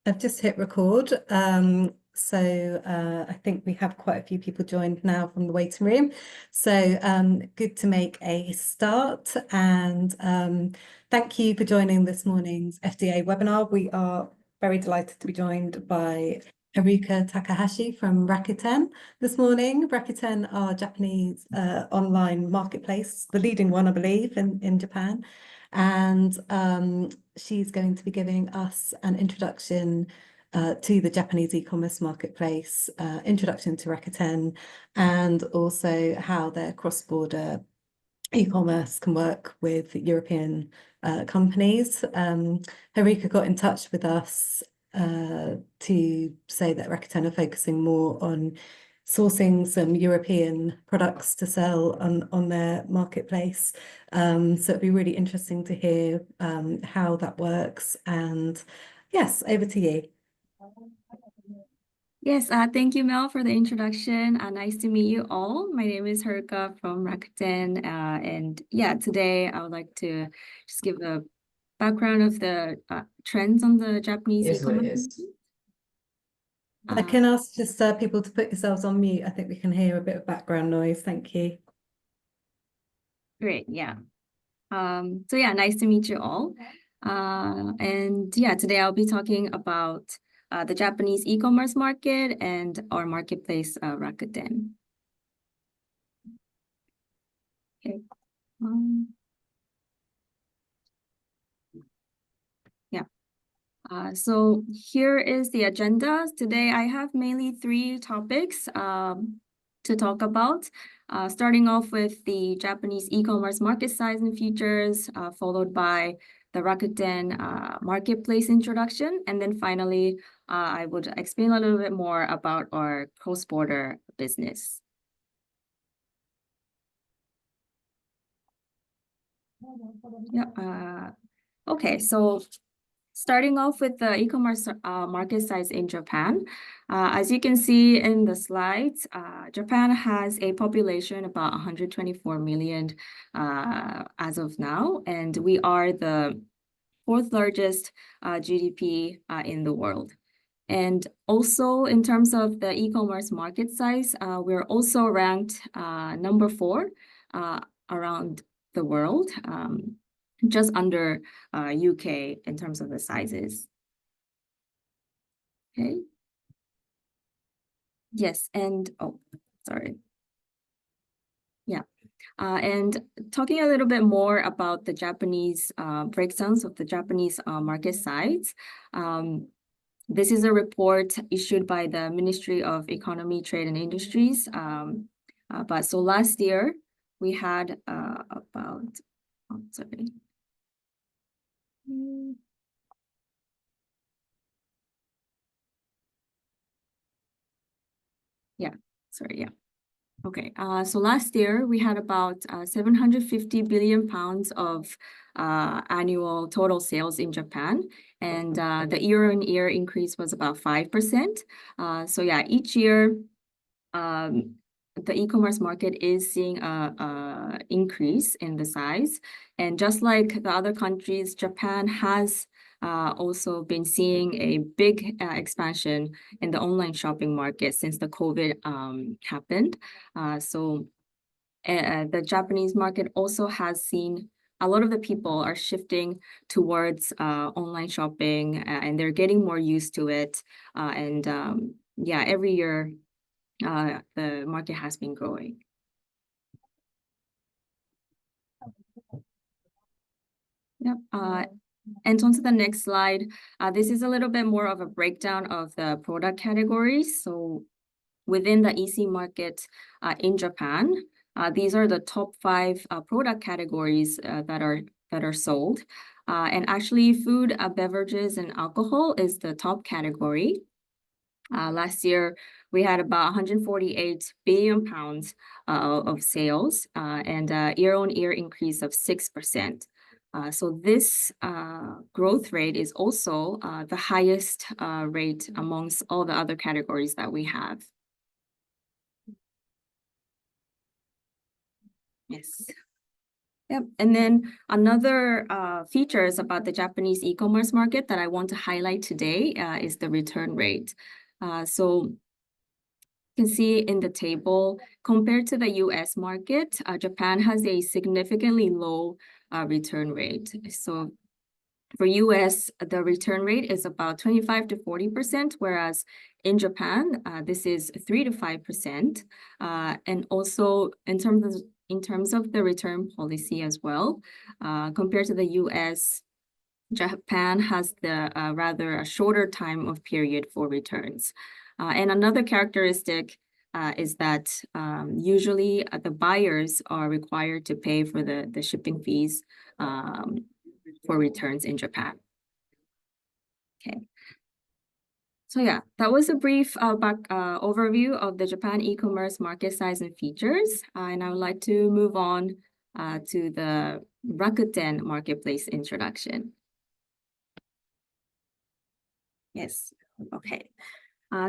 I've just hit record. I think we have quite a few people joined now from the waiting room. So good to make a start. And thank you for joining this morning's FDA webinar. We are very delighted to be joined by Haruka Takahashi from Rakuten this morning. Rakuten are Japanese online marketplace, the leading one, I believe, in Japan. And she's going to be giving us an introduction to the Japanese e-commerce marketplace, introduction to Rakuten, and also how their cross-border e-commerce can work with European companies. Haruka got in touch with us to say that Rakuten are focusing more on sourcing some European products to sell on their marketplace. So it'd be really interesting to hear how that works. And yes, over to you. Yes, thank you, Mel, for the introduction. Nice to meet you all. My name is Haruka from Rakuten. And yeah, today I would like to just give a background of the trends on the Japanese e-commerce. I can ask just people to put yourselves on mute. I think we can hear a bit of background noise. Thank you. Great, yeah. So yeah, nice to meet you all. And yeah, today I'll be talking about the Japanese e-commerce market and our marketplace, Rakuten. Okay. So here is the agenda. Today I have mainly 3 topics to talk about. Starting off with the Japanese e-commerce market size and features, followed by the Rakuten marketplace introduction. And then finally, I would explain a little bit more about our cross-border business. Yeah. Okay, so starting off with the e-commerce market size in Japan, as you can see in the slides, Japan has a population about 124 million as of now, and we are the 4th largest GDP in the world. And also in terms of the e-commerce market size, we're also ranked number 4 around the world. Just under UK in terms of the sizes. Okay. Yes, and sorry. Yeah, and talking a little bit more about the Japanese breakdowns of the Japanese market size. This is a report issued by the Ministry of Economy, Trade and Industries. But so last year we had about, sorry. Yeah, sorry, yeah. Okay, so last year we had about 750 billion pounds of annual total sales in Japan, and the year-on-year increase was about 5%. So yeah, each year the e-commerce market is seeing a increase in the size, and just like the other countries, Japan has also been seeing a big expansion in the online shopping market since the COVID happened. So the Japanese market also has seen a lot of the people are shifting towards online shopping, and they're getting more used to it. Yeah, every year the market has been growing. Yep. And on to the next slide. This is a little bit more of a breakdown of the product categories. So within the EC market in Japan, these are the top 5 product categories that are sold. And actually, food, beverages, and alcohol is the top category. Last year, we had about 148 billion pounds of sales and a year-on-year increase of 6%. So this growth rate is also the highest rate amongst all the other categories that we have. Yes. Yep. And then another features about the Japanese e-commerce market that I want to highlight today is the return rate. So you can see in the table, compared to the US market, Japan has a significantly low return rate. So for US, the return rate is about 25 to 40%, whereas in Japan, this is 3 to 5%. And also in terms of the return policy as well, compared to the US, Japan has the rather a shorter time of period for returns. And another characteristic is that usually the buyers are required to pay for the shipping fees for returns in Japan. Okay. So yeah, that was a brief overview of the Japan e-commerce market size and features. And I would like to move on to the Rakuten marketplace introduction. Yes, okay.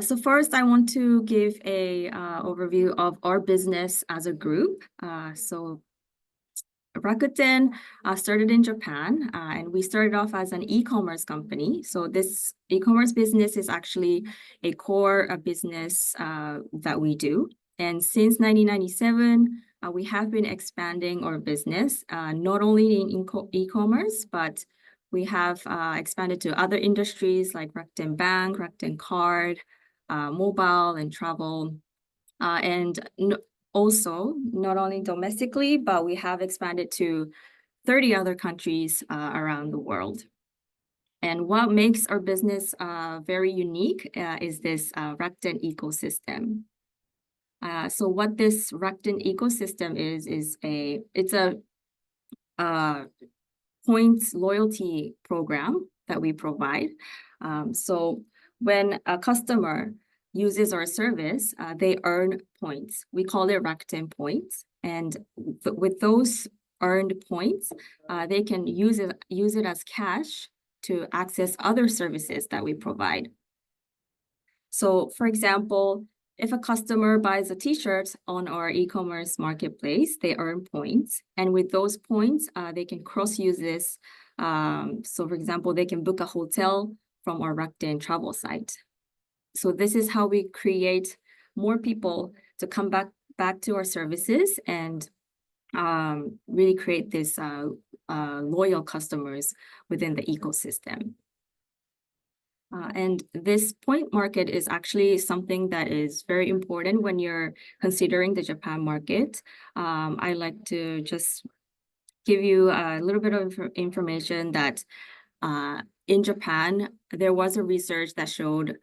So first, I want to give a overview of our business as a group. So Rakuten started in Japan, and we started off as an e-commerce company. So this e-commerce business is actually a core business that we do. And since 1997, we have been expanding our business, not only in e-commerce, but we have expanded to other industries like Rakuten Bank, Rakuten Card, mobile and travel, also, not only domestically, but we have expanded to 30 other countries around the world. And what makes our business very unique is this Rakuten ecosystem. So what this Rakuten ecosystem is it's a points loyalty program that we provide. So when a customer uses our service, they earn points. We call it Rakuten points. And with those earned points, they can use it as cash to access other services that we provide. So for example, if a customer buys a t-shirt on our e-commerce marketplace, they earn points. And with those points, they can cross-use this. So for example, they can book a hotel from our Rakuten travel site. So this is how we create more people to come back to our services and really create this loyal customers within the ecosystem. And this point market is actually something that is very important when you're considering the Japan market. I like to just give you a little bit of information that in Japan, there was a research that showed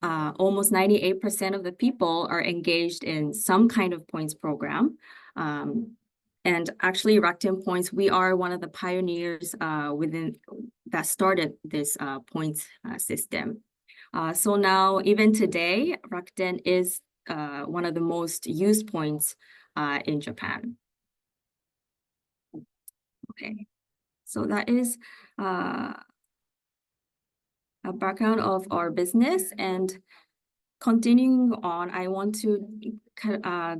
almost 98% of the people are engaged in some kind of points program. And actually, Rakuten Points, we are one of the pioneers that started this points system. So now, even today, Rakuten is one of the most used points in Japan. Okay, so that is a background of our business. And continuing on, I want to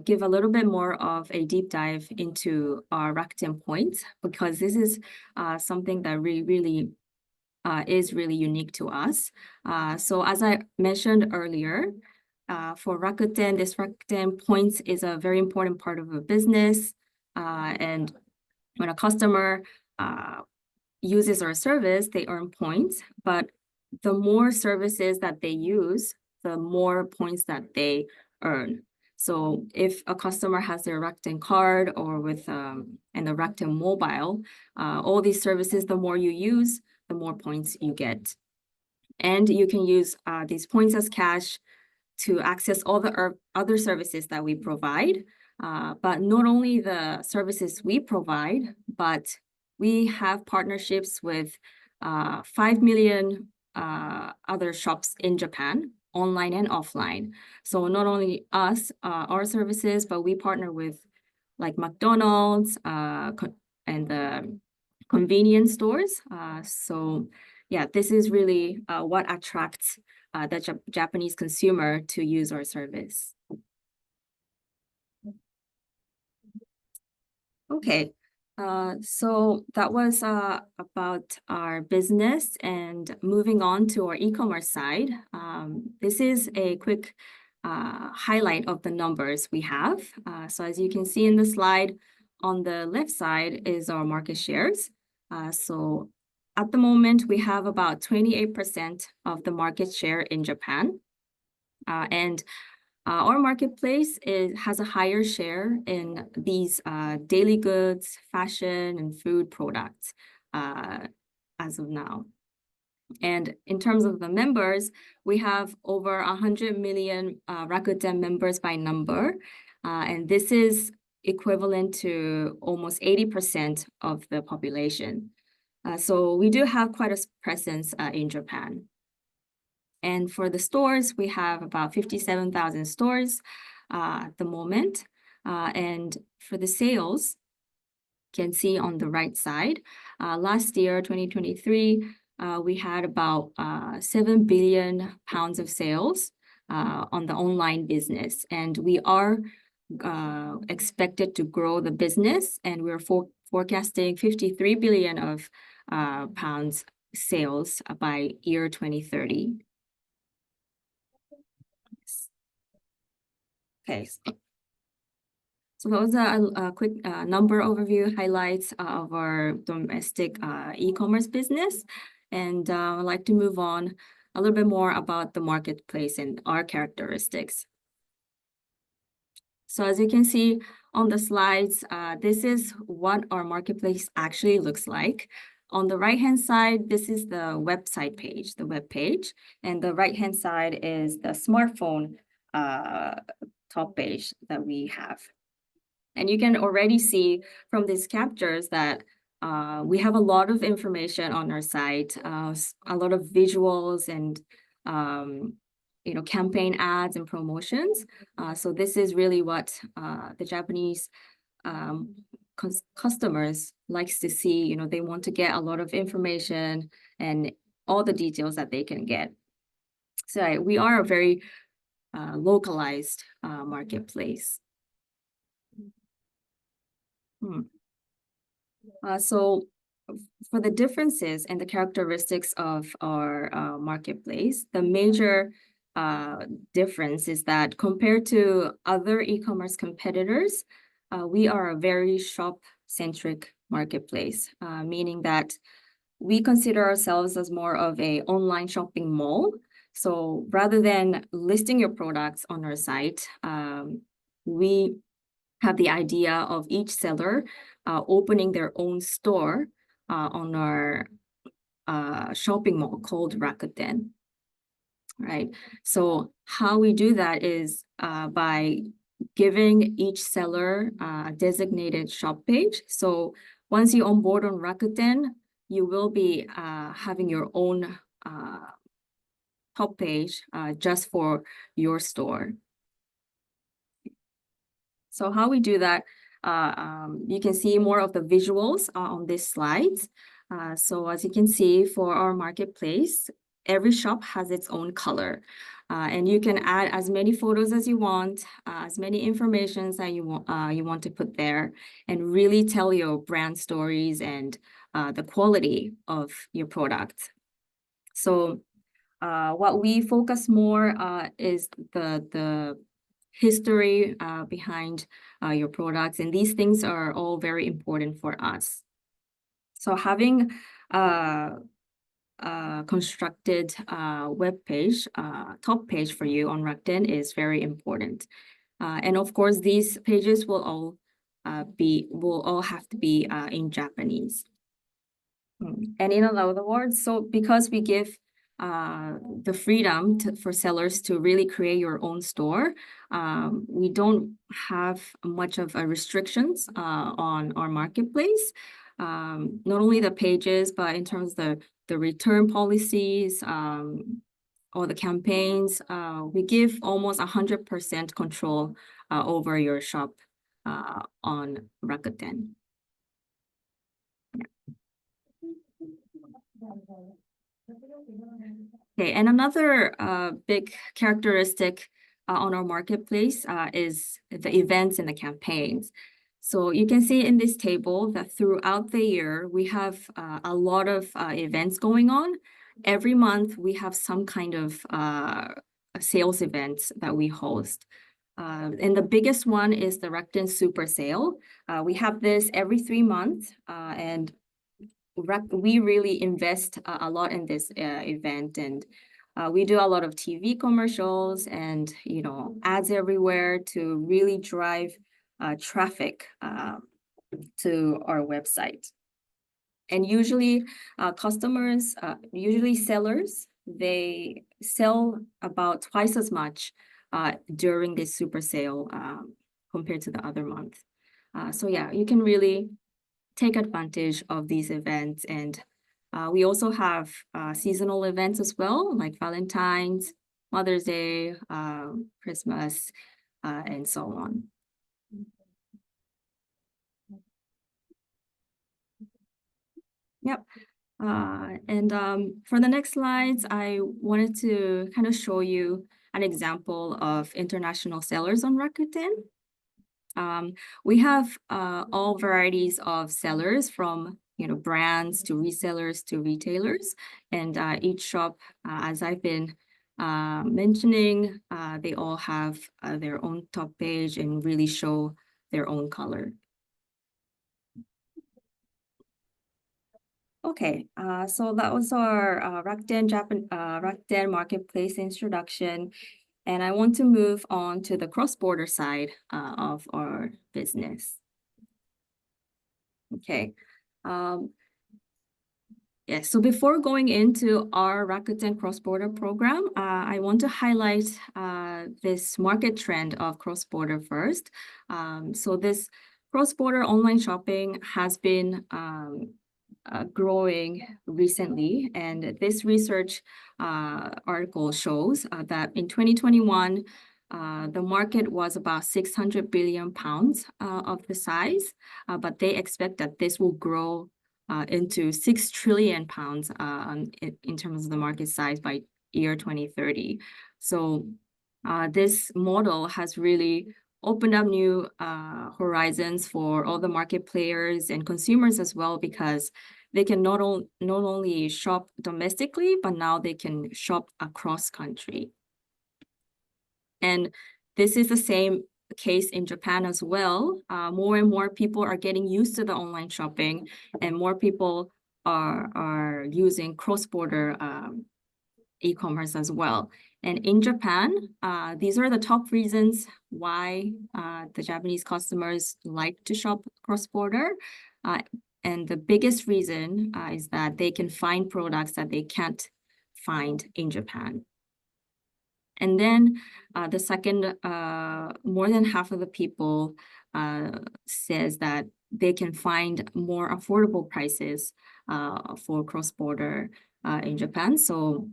give a little bit more of a deep dive into our Rakuten points, because this is something that really is really unique to us. So as I mentioned earlier, for Rakuten, this Rakuten points is a very important part of a business. And when a customer uses our service, they earn points, but the more services that they use, the more points that they earn. So if a customer has their Rakuten card or with and the Rakuten mobile, all these services, the more you use, the more points you get. And you can use these points as cash to access all the other services that we provide. But not only the services we provide, but we have partnerships with 5 million other shops in Japan, online and offline. So not only us, our services, but we partner with like McDonald's and the convenience stores. So yeah, this is really what attracts the Japanese consumer to use our service. Okay, So that was about our business, and moving on to our e-commerce side. This is a quick highlight of the numbers we have. So as you can see in the slide, on the left side is our market shares. So at the moment, we have about 28% of the market share in Japan. And our marketplace has a higher share in these daily goods, fashion, and food products as of now. And in terms of the members, we have over 100 million Rakuten members by number. And this is equivalent to almost 80% of the population. So we do have quite a presence in Japan. And for the stores, we have about 57,000 stores at the moment. And for the sales, you can see on the right side, last year, 2023, we had about 7 billion pounds of sales on the online business. And we are expected to grow the business, and we're forecasting 53 billion of pounds sales by year 2030. Okay, so those are a quick number overview highlights of our domestic e-commerce business. And I'd like to move on a little bit more about the marketplace and our characteristics. So as you can see on the slides, this is what our marketplace actually looks like. On the right-hand side, this is the website page, the web page, and the right-hand side is the smartphone top page that we have. And you can already see from these captures that we have a lot of information on our site, a lot of visuals and campaign ads and promotions. So this is really what the Japanese customers likes to see. They want to get a lot of information and all the details that they can get. So we are a very localized marketplace. So for the differences and the characteristics of our marketplace, the major difference is that compared to other e-commerce competitors, we are a very shop-centric marketplace, meaning that we consider ourselves as more of an online shopping mall. So rather than listing your products on our site, we have the idea of each seller opening their own store on our shopping mall called Rakuten, right? So how we do that is by giving each seller a designated shop page. So once you onboard on Rakuten, you will be having your own top page just for your store. So how we do that, you can see more of the visuals on this slide. So as you can see, for our marketplace, every shop has its own color. And you can add as many photos as you want, as many informations that you want to put there, and really tell your brand stories and the quality of your product. So what we focus more is the history behind your products, and these things are all very important for us. So having constructed web page, top page for you on Rakuten is very important. And of course, these pages will all have to be in Japanese. And in other words, so because we give the freedom for sellers to really create your own store, we don't have much of a restrictions on our marketplace. Not only the pages, but in terms of the return policies or the campaigns, we give almost 100% control over your shop on Rakuten. Okay, and another big characteristic on our marketplace is the events and the campaigns. So you can see in this table that throughout the year, we have a lot of events going on. Every month, we have some kind of sales events that we host. And the biggest one is the Rakuten Super Sale. We have this every 3 months, and we really invest a lot in this event, and we do a lot of TV commercials and ads everywhere to really drive traffic to our website. And usually customers, usually sellers, they sell about twice as much during this super sale compared to the other month. So yeah, you can really take advantage of these events. And we also have seasonal events as well, like Valentine's, Mother's Day, Christmas, and so on. Yep. And for the next slides, I wanted to kind of show you an example of international sellers on Rakuten. We have all varieties of sellers, from brands to resellers to retailers, and each shop, as I've been mentioning, they all have their own top page and really show their own color. Okay, so that was our Rakuten Marketplace introduction, and I want to move on to the cross-border side of our business. Okay. Yeah, so before going into our Rakuten cross-border program, I want to highlight this market trend of cross-border first. So this cross-border online shopping has been growing recently, and this research article shows that in 2021, the market was about 600 billion pounds of the size, but they expect that this will grow into 6 trillion pounds in terms of the market size by year 2030. So this model has really opened up new horizons for all the market players and consumers as well, because they can not only shop domestically, but now they can shop across country. And this is the same case in Japan as well. More and more people are getting used to the online shopping, and more people are using cross-border e-commerce as well. And in Japan, these are the top reasons why the Japanese customers like to shop cross-border. And the biggest reason is that they can find products that they can't find in Japan. And then the second, more than half of the people says that they can find more affordable prices for cross-border in Japan. So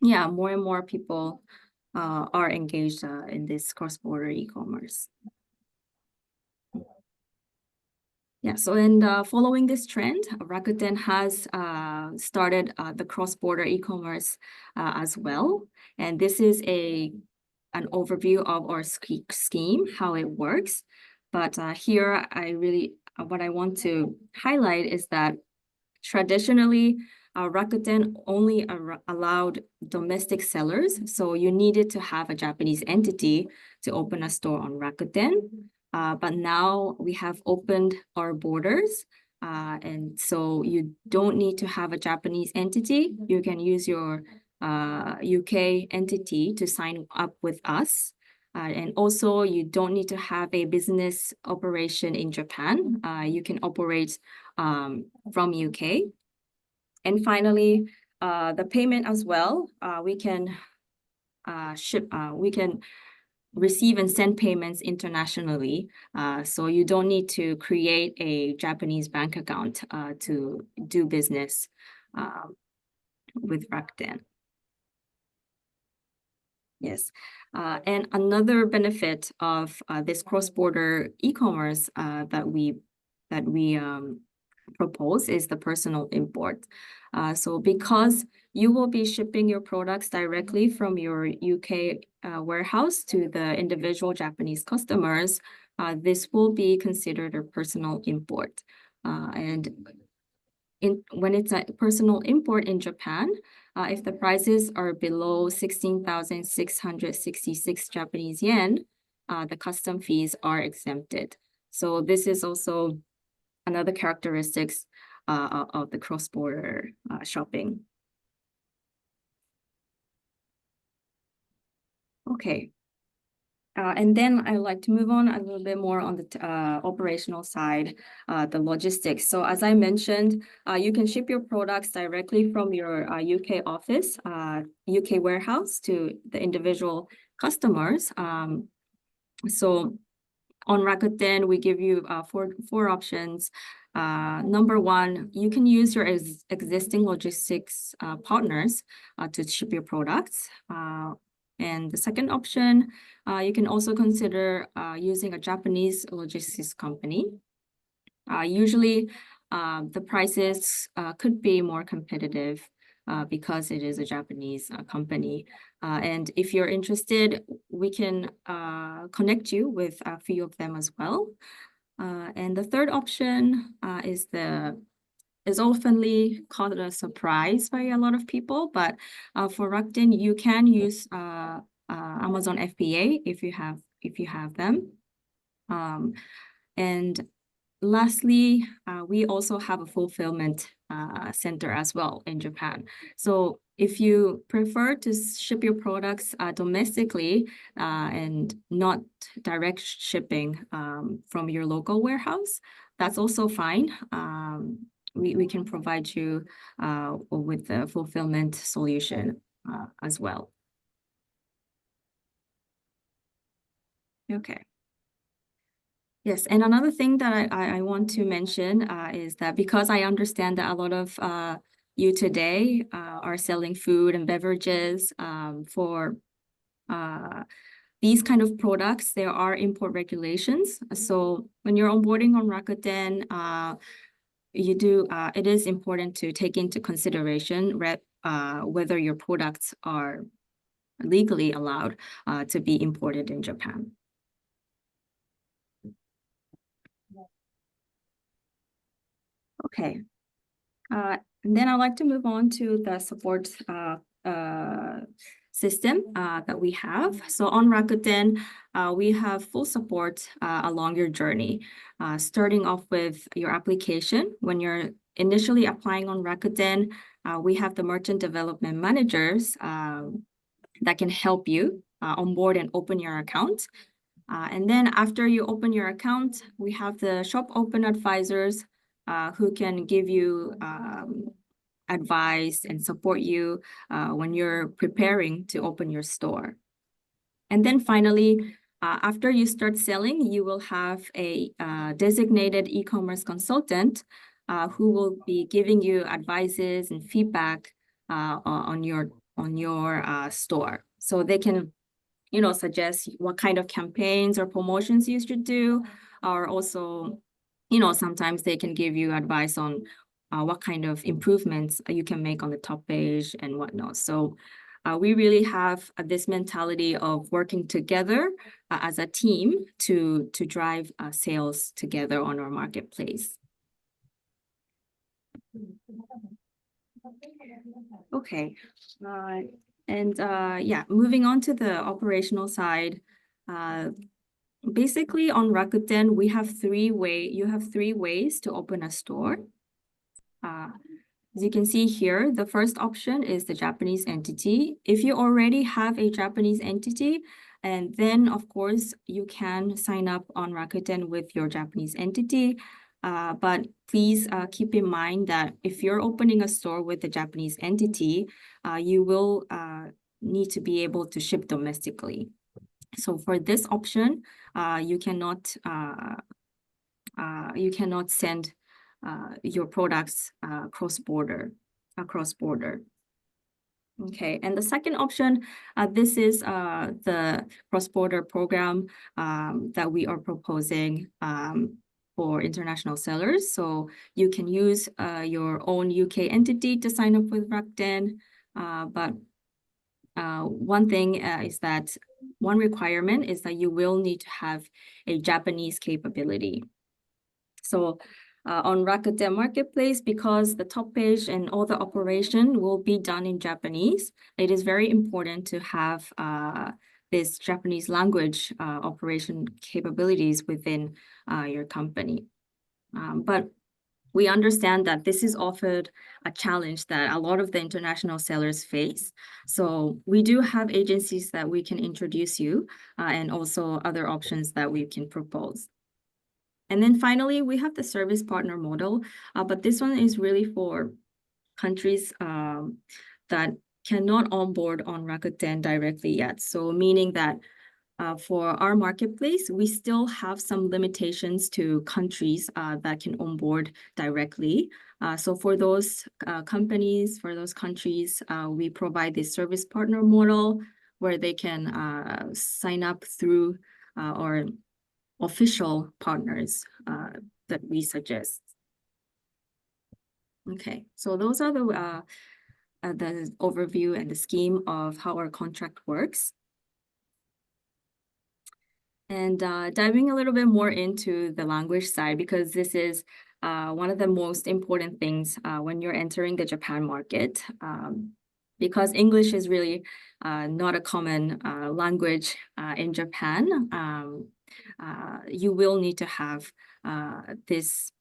yeah, more and more people are engaged in this cross-border e-commerce. Yeah, so and following this trend, Rakuten has started the cross-border e-commerce as well. And this is an overview of our scheme, how it works. But here, what I want to highlight is that traditionally, Rakuten only allowed domestic sellers. So you needed to have a Japanese entity to open a store on Rakuten. But now we have opened our borders. And so you don't need to have a Japanese entity. You can use your UK entity to sign up with us. And also, you don't need to have a business operation in Japan. You can operate from UK. And finally, the payment as well. We can receive and send payments internationally. So you don't need to create a Japanese bank account to do business with Rakuten. Yes. And another benefit of this cross-border e-commerce that we propose is the personal import. So because you will be shipping your products directly from your UK warehouse to the individual Japanese customers, this will be considered a personal import. When it's a personal import in Japan, if the prices are below 16,666 Japanese yen, the custom fees are exempted. So this is also another characteristics of the cross-border shopping. Okay. And then I'd like to move on a little bit more on the operational side, the logistics. So as I mentioned, you can ship your products directly from your UK office, UK warehouse to the individual customers. So on Rakuten, we give you four options. Number one, you can use your existing logistics partners to ship your products. And the second option, you can also consider using a Japanese logistics company. Usually, the prices could be more competitive because it is a Japanese company. And if you're interested, we can connect you with a few of them as well. And the third option is oftenly called a surprise by a lot of people, but for Rakuten, you can use Amazon FBA if you have them. And lastly, we also have a fulfillment center as well in Japan. So if you prefer to ship your products domestically and not direct shipping from your local warehouse, that's also fine. We can provide you with the fulfillment solution as well. Okay. Yes, and another thing that I want to mention is that because I understand that a lot of you today are selling food and beverages for these kind of products, there are import regulations. So when you're onboarding on Rakuten, it is important to take into consideration whether your products are legally allowed to be imported in Japan. Okay. And then I'd like to move on to the support system that we have. So on Rakuten, we have full support along your journey, starting off with your application. When you're initially applying on Rakuten, we have the merchant development managers that can help you onboard and open your account. And then after you open your account, we have the shop open advisors who can give you advice and support you when you're preparing to open your store. And then finally, after you start selling, you will have a designated e-commerce consultant who will be giving you advices and feedback on your store. So they can suggest what kind of campaigns or promotions you should do, or also, sometimes they can give you advice on what kind of improvements you can make on the top page and whatnot. So we really have this mentality of working together as a team to drive sales together on our marketplace. Okay. Moving on to the operational side, basically on Rakuten, you have three ways to open a store. As you can see here, the first option is the Japanese entity. If you already have a Japanese entity, and then of course you can sign up on Rakuten with your Japanese entity. But please keep in mind that if you're opening a store with a Japanese entity, you will need to be able to ship domestically. So for this option, you cannot send your products cross-border. Okay, and the second option, this is the cross-border program that we are proposing for international sellers. So you can use your own UK entity to sign up with Rakuten, but one thing is that one requirement is that you will need to have a Japanese capability. So on Rakuten Marketplace, because the top page and all the operation will be done in Japanese, it is very important to have this Japanese language operation capabilities within your company. But we understand that this is often a challenge that a lot of the international sellers face. So we do have agencies that we can introduce you and also other options that we can propose. And then finally, we have the service partner model, but this one is really for countries that cannot onboard on Rakuten directly yet. So meaning that for our marketplace, we still have some limitations to countries that can onboard directly. So for those companies, for those countries, we provide this service partner model where they can sign up through our official partners that we suggest. Okay, so those are the overview and the scheme of how our contract works. And diving a little bit more into the language side, because this is one of the most important things when you're entering the Japan market, because English is really not a common language in Japan. You will need to have this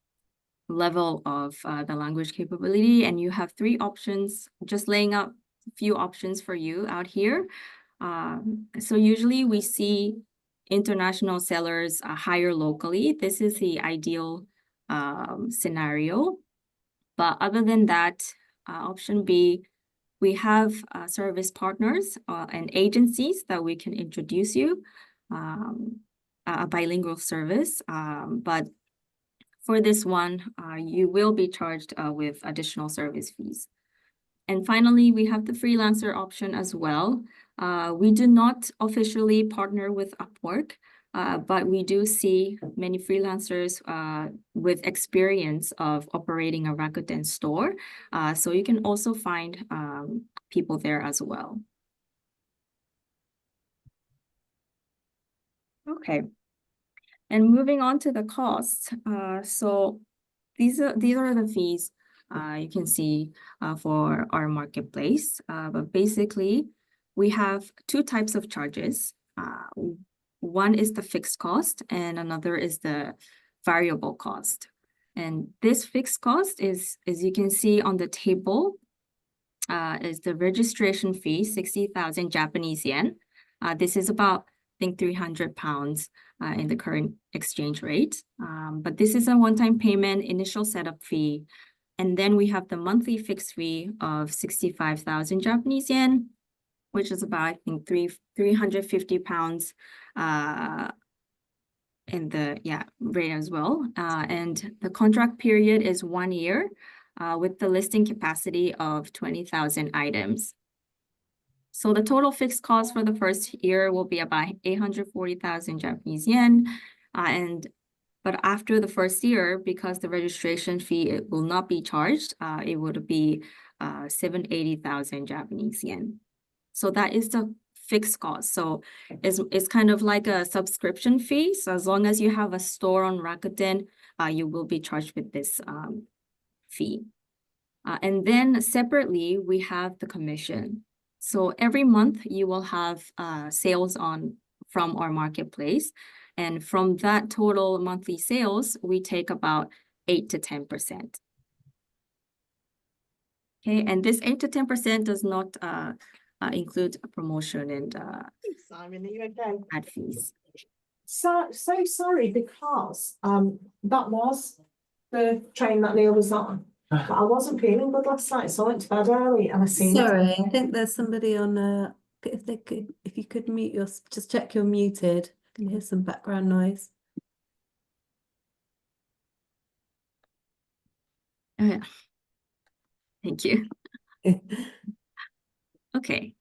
level of the language capability, and you have 3 options, just laying out a few options for you out here. So usually we see international sellers hire locally. This is the ideal scenario. But other than that, option B, we have service partners and agencies that we can introduce you, a bilingual service. But for this one, you will be charged with additional service fees. And finally, we have the freelancer option as well. We do not officially partner with Upwork, but we do see many freelancers with experience of operating a Rakuten store. So you can also find people there as well. Okay. And moving on to the costs. So these are the fees you can see for our marketplace. But basically, we have 2 types of charges. One is the fixed cost, and another is the variable cost. And this fixed cost is, as you can see on the table, is the registration fee, 60,000 Japanese yen. This is about, I think, 300 pounds in the current exchange rate. But this is a one-time payment, initial setup fee. And then we have the monthly fixed fee of 65,000 Japanese yen, which is about, I think, 350 pounds in the rate as well. And the contract period is 1 year with the listing capacity of 20,000 items. So the total fixed cost for the first year will be about 840,000 Japanese yen. But after the first year, because the registration fee it will not be charged, it would be 780,000 Japanese yen. So that is the fixed cost. So it's kind of like a subscription fee. So as long as you have a store on Rakuten, you will be charged with this fee. And then separately, we have the commission. So every month you will have sales from our marketplace. And from that total monthly sales, we take about 8 to 10%. Okay, and this 8 to 10% does not include a promotion and Simon, are you okay? ad fees. So sorry, because that was the train that Neil was on. But I wasn't feeling good last night, so I went to bed early and I seen it. Sorry, I think there's somebody on if you could mute just check you're muted. I can hear some background noise. Oh, yeah. Thank you. Okay.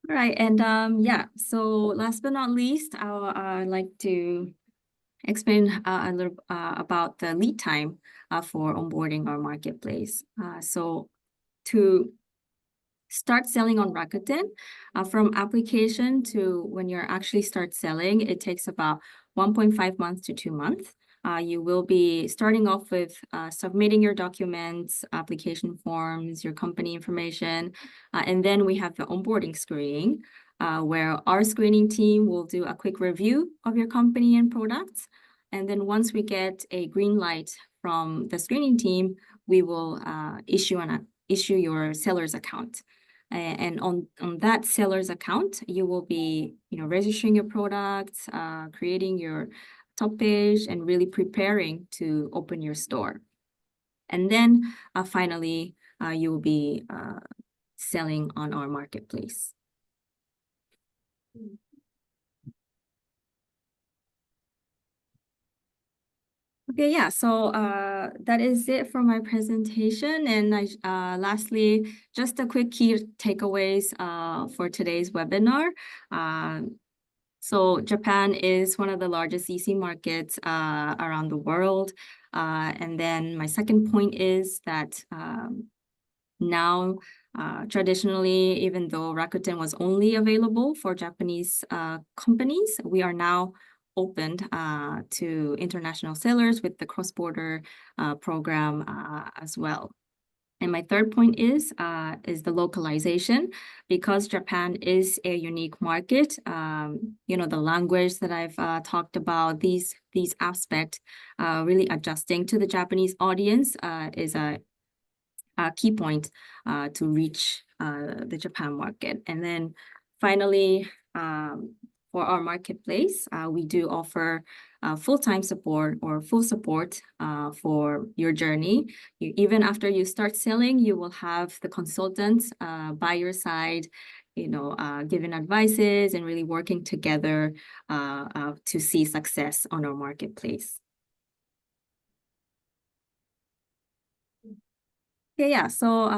All right, and so last but not least, I'd like to explain a little about the lead time for onboarding our marketplace. So to start selling on Rakuten, from application to when you're actually start selling, it takes about 1.5 months to 2 months. You will be starting off with submitting your documents, application forms, your company information, and then we have the onboarding screening, where our screening team will do a quick review of your company and products. And then once we get a green light from the screening team, we will issue your seller's account. And on that seller's account, you will be, registering your products, creating your top page, and really preparing to open your store. And then finally, you will be selling on our marketplace. Okay, yeah, so that is it for my presentation. And lastly, just a quick key takeaways for today's webinar. So Japan is one of the largest EC markets around the world. And then my second point is that now, traditionally, even though Rakuten was only available for Japanese companies, we are now opened to international sellers with the cross-border program as well. And my third point is the localization. Because Japan is a unique market, the language that I've talked about, these aspects, really adjusting to the Japanese audience is a key point to reach the Japan market. And then finally, for our marketplace, we do offer full-time support or full support for your journey. Even after you start selling, you will have the consultants by your side, giving advices and really working together to see success on our marketplace. Okay, yeah, so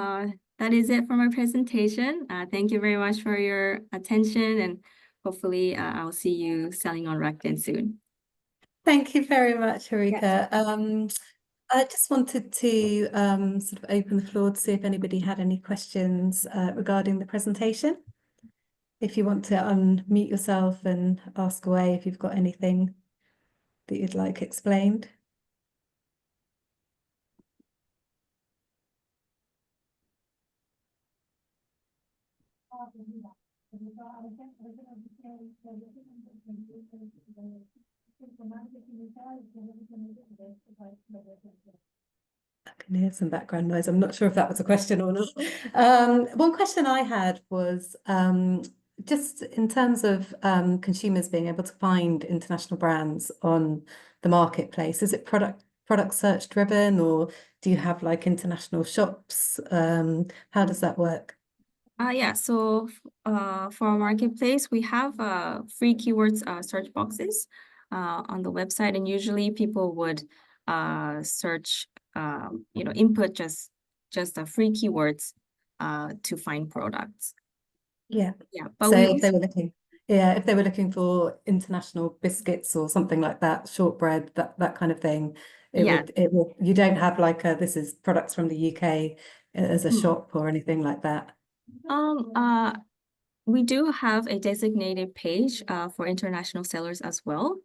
that is it for my presentation. Thank you very much for your attention, and hopefully I'll see you selling on Rakuten soon. Thank you very much, Harika. I just wanted to sort of open the floor to see if anybody had any questions regarding the presentation. If you want to unmute yourself and ask away if you've got anything that you'd like explained. I can hear some background noise. I'm not sure if that was a question or not. One question I had was just in terms of consumers being able to find international brands on the marketplace. Is it product search driven, or do you have like international shops? How does that work? Yeah, so for our marketplace, we have free keywords search boxes on the website, and usually people would search, input just the free keywords to find products. Yeah. Yeah, but So if they were looking for international biscuits or something like that, shortbread, that kind of thing, you don't have like this is products from the UK as a shop or anything like that. We do have a designated page for international sellers as well,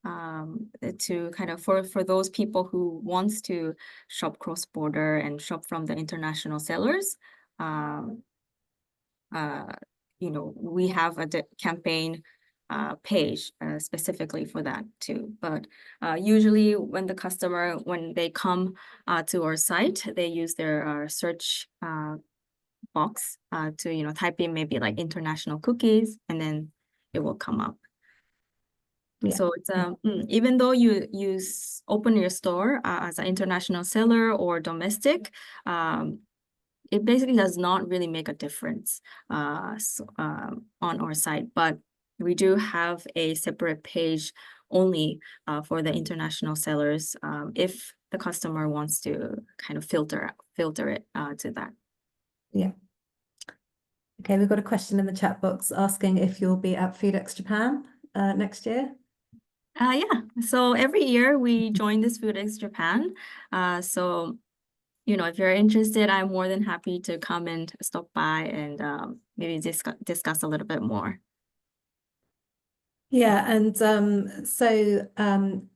to kind of for those people who wants to shop cross-border and shop from the international sellers. We have a campaign page specifically for that too. But usually when they come to our site, they use their search box to type in maybe like international cookies, and then it will come up. Yeah. So it's even though you open your store as an international seller or domestic, it basically does not really make a difference on our site. But we do have a separate page only for the international sellers if the customer wants to kind of filter it to that. Yeah. Okay, we've got a question in the chat box asking if you'll be at FoodX Japan next year. Yeah, so every year we join this FoodX Japan. So if you're interested, I'm more than happy to come and stop by and maybe discuss a little bit more. Yeah, and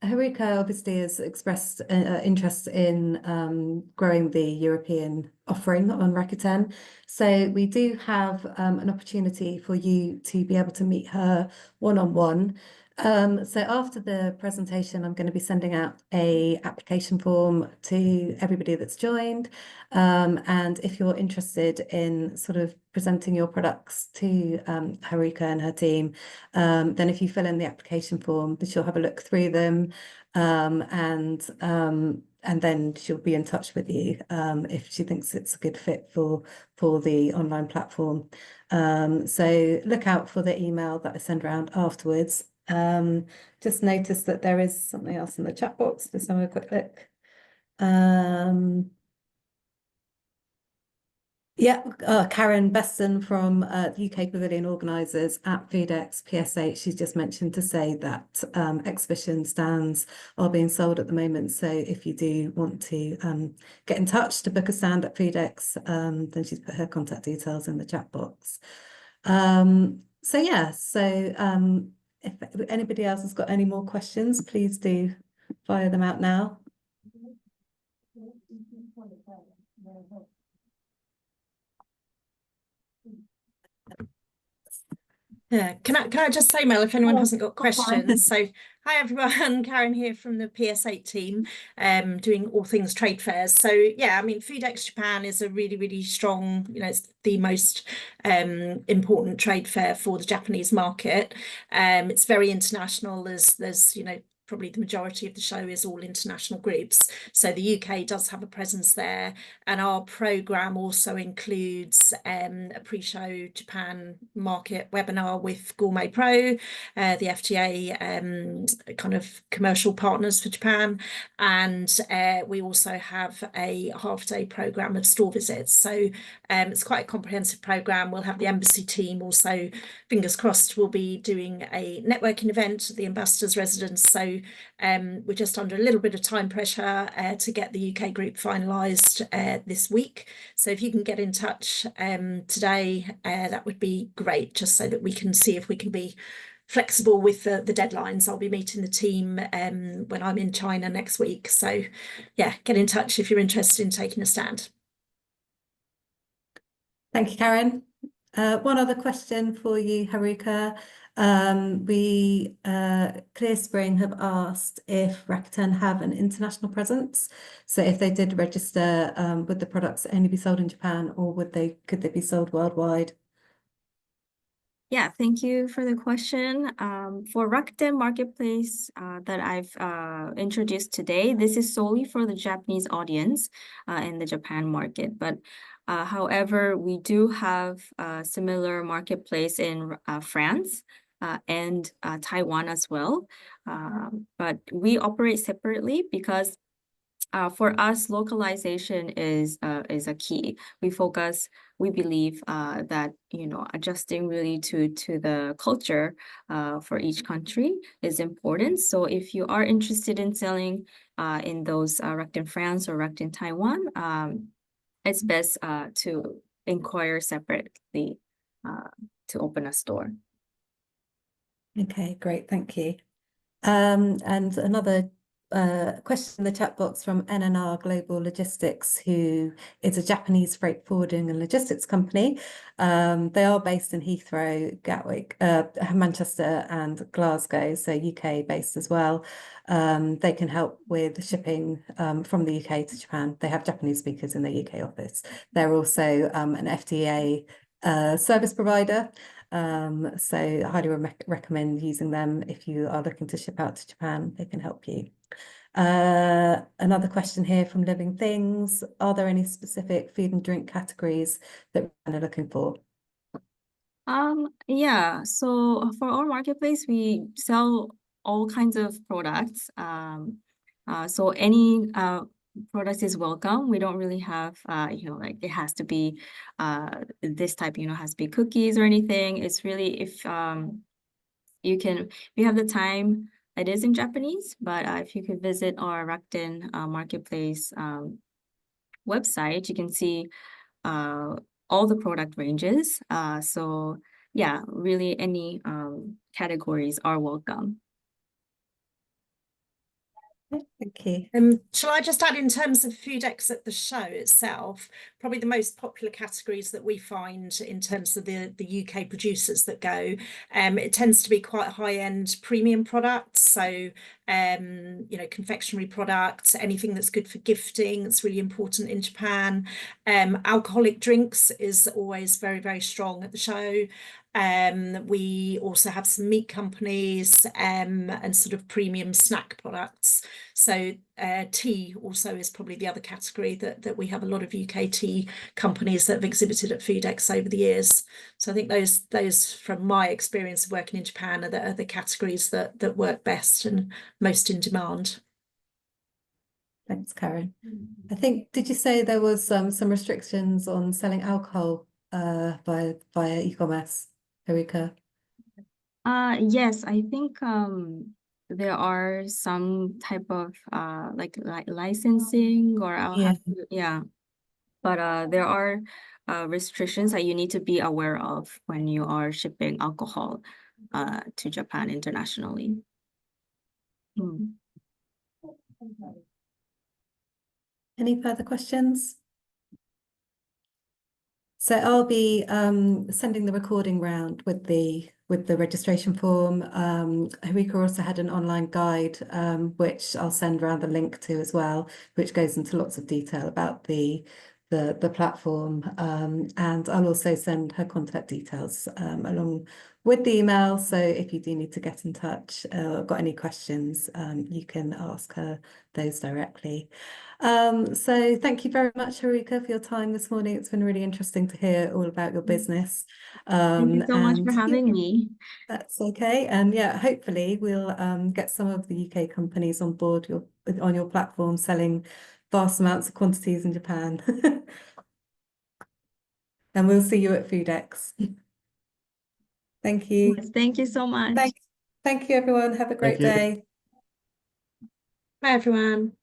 Haruka obviously has expressed interest in growing the European offering on Rakuten. So we do have an opportunity for you to be able to meet her one-on-one. So after the presentation, I'm going to be sending out a application form to everybody that's joined. And if you're interested in sort of presenting your products to Haruka and her team, then if you fill in the application form, she'll have a look through them, and then she'll be in touch with you if she thinks it's a good fit for the online platform. So look out for the email that I send around afterwards. Just noticed that there is something else in the chat box. Let's have a quick look. Yeah, Karen Beston from the UK Pavilion Organisers at FoodX PSH. She's just mentioned to say that exhibition stands are being sold at the moment. So if you do want to get in touch to book a stand at FoodX, then she's put her contact details in the chat box. So yeah, so if anybody else has got any more questions, please do fire them out now. Yeah, can I just say, Mel, if anyone hasn't got fine. questions, so hi everyone, Karen here from the PS8 team, doing all things trade fairs. So yeah, I mean, FoodX Japan is a really, really strong, it's the most important trade fair for the Japanese market. It's very international. There's probably the majority of the show is all international groups. So the UK does have a presence there, and our programme also includes a pre-show Japan market webinar with Gourmet Pro, the FTA kind of commercial partners for Japan, and we also have a half-day programme of store visits. So it's quite a comprehensive programme. We'll have the embassy team also, fingers crossed, we'll be doing a networking event at the ambassador's residence. So we're just under a little bit of time pressure to get the UK group finalised this week. So if you can get in touch today, that would be great, just so that we can see if we can be flexible with the deadlines. I'll be meeting the team when I'm in China next week. So yeah, get in touch if you're interested in taking a stand. Thank you, Karen. One other question for you, Haruka. We Clear Spring have asked if Rakuten have an international presence. So if they did register, would the products only be sold in Japan, or could they be sold worldwide? Yeah, thank you for the question. For Rakuten Marketplace that I've introduced today, this is solely for the Japanese audience in the Japan market. But however, we do have a similar marketplace in France and Taiwan as well. But we operate separately because for us, localization is a key. We believe that adjusting really to the culture for each country is important. So if you are interested in selling in those Rakuten France or Rakuten Taiwan, it's best to inquire separately to open a store. Okay, great, thank you. And another question in the chat box from NNR Global Logistics, who is a Japanese freight forwarding and logistics company. They are based in Heathrow, Gatwick, Manchester and Glasgow, so UK based as well. They can help with shipping from the UK to Japan. They have Japanese speakers in the UK office. They're also an FDA service provider. So I highly recommend using them if you are looking to ship out to Japan. They can help you. Another question here from Living Things. Are there any specific food and drink categories that we're looking for? Yeah, so for our marketplace, we sell all kinds of products. So any product is welcome. We don't really have like it has to be this type, has to be cookies or anything. It's really if you have the time, it is in Japanese, but if you could visit our Rakuten marketplace website, you can see all the product ranges. So yeah, really any categories are welcome. Thank you. Shall I just add, in terms of Foodex at the show itself, probably the most popular categories that we find in terms of the UK producers that go, it tends to be quite high-end premium products. So, you know, confectionery products, anything that's good for gifting, it's really important in Japan. Alcoholic drinks is always very, very strong at the show. We also have some meat companies and sort of premium snack products. So tea also is probably the other category that we have a lot of UK tea companies that have exhibited at Foodex over the years. So I think those from my experience of working in Japan are the categories that work best and most in demand. Thanks, Karen. I think, did you say there was some restrictions on selling alcohol via e-commerce, Haruka? Yes, I think there are some type of like licensing, or I'll have to, yeah. But there are restrictions that you need to be aware of when you are shipping alcohol to Japan internationally. Any further questions? So I'll be sending the recording round with the registration form. Haruka also had an online guide, which I'll send around the link to as well, which goes into lots of detail about the platform. And I'll also send her contact details along with the email. So if you do need to get in touch or got any questions, you can ask her those directly. So thank you very much, Haruka, for your time this morning. It's been really interesting to hear all about your business. Thank you so much for having me. That's okay. And yeah, hopefully we'll get some of the UK companies on board on your platform selling vast amounts of quantities in Japan. And we'll see you at Foodex. Thank you. Yes, thank you so much. Thank you, everyone. Have a great day. Bye, everyone.